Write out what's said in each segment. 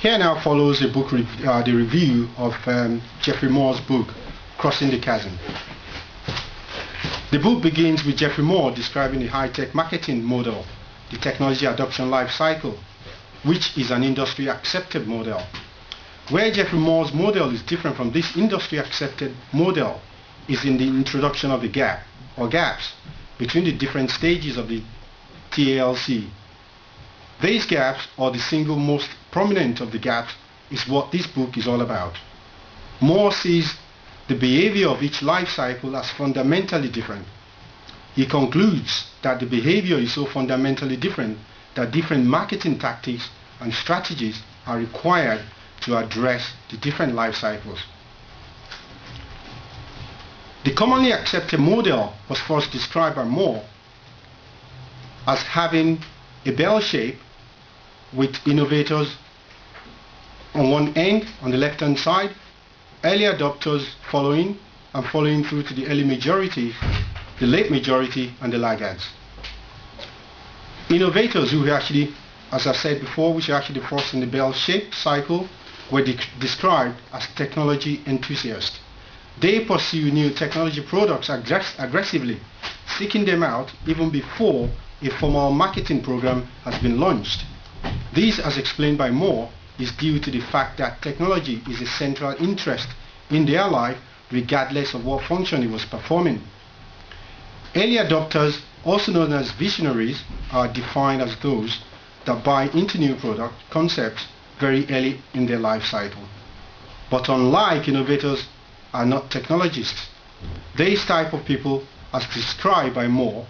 Here now follows the review of Geoffrey Moore's book, Crossing the Chasm. The book begins with Geoffrey Moore describing the high-tech marketing model, the technology adoption life cycle, which is an industry-accepted model. Where Geoffrey Moore's model is different from this industry-accepted model is in the introduction of the gap, or gaps, between the different stages of the TALC. These gaps, or the single most prominent of the gaps, is what this book is all about. Moore sees the behavior of each life cycle as fundamentally different. He concludes that the behavior is so fundamentally different that different marketing tactics and strategies are required to address the different life cycles. The commonly accepted model was first described by Moore as having a bell shape with innovators on one end, on the left hand side, early adopters following and following through to the early majority, the late majority, and the laggards. Innovators, who were actually, as I said before, which are actually the first in the bell-shaped cycle, were described as technology enthusiasts. They pursue new technology products aggressively, seeking them out even before a formal marketing program has been launched. This, as explained by Moore, is due to the fact that technology is a central interest in their life regardless of what function it was performing. Early adopters, also known as visionaries, are defined as those that buy into new product concepts very early in their life cycle. But unlike innovators, are not technologists. These type of people, as described by Moore,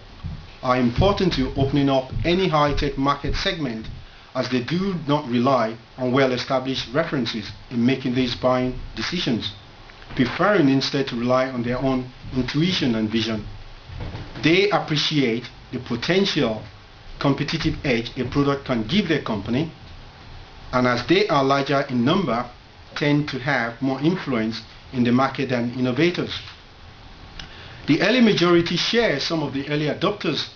are important to opening up any high-tech market segment, as they do not rely on well-established references in making these buying decisions, preferring instead to rely on their own intuition and vision. They appreciate the potential competitive edge a product can give their company, and as they are larger in number, tend to have more influence in the market than innovators. The early majority share some of the early adopters'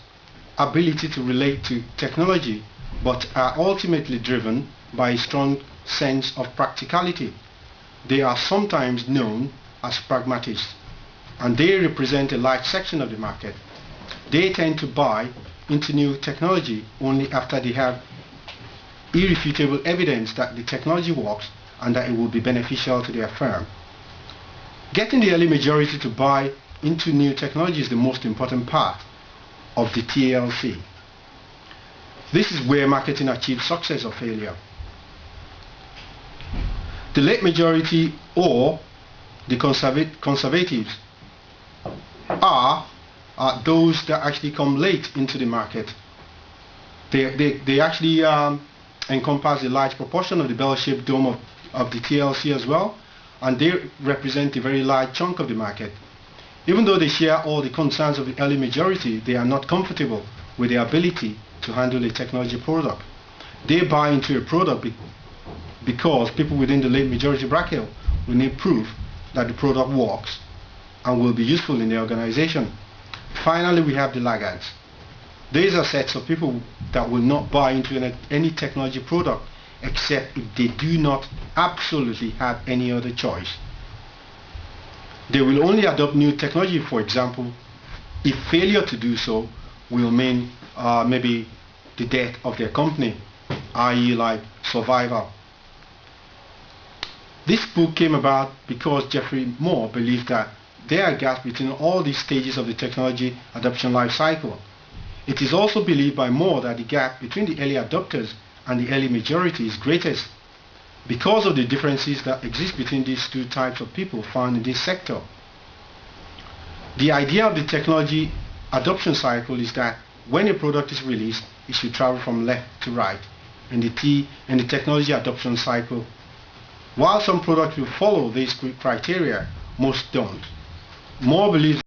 ability to relate to technology, but are ultimately driven by a strong sense of practicality. They are sometimes known as pragmatists, and they represent a large section of the market. They tend to buy into new technology only after they have irrefutable evidence that the technology works and that it will be beneficial to their firm. Getting the early majority to buy into new technology is the most important part of the TALC. This is where marketing achieves success or failure. The late majority, or the conservatives, are those that actually come late into the market. They actually encompass a large proportion of the bell-shaped dome of the TLC as well, and they represent a very large chunk of the market. Even though they share all the concerns of the early majority, they are not comfortable with their ability to handle a technology product. They buy into a product because people within the late majority bracket will need proof that the product works and will be useful in the organization. Finally, we have the laggards. These are sets of people that will not buy into any technology product except if they do not absolutely have any other choice. They will only adopt new technology, for example, if failure to do so will mean maybe the death of their company, i.e. like survival. This book came about because Geoffrey Moore believed that there are gaps between all these stages of the technology adoption life cycle. It is also believed by Moore that the gap between the early adopters and the early majority is greatest because of the differences that exist between these two types of people found in this sector. The idea of the technology adoption cycle is that when a product is released, it should travel from left to right in the technology adoption cycle. While some products will follow these criteria, most don't. Moore believes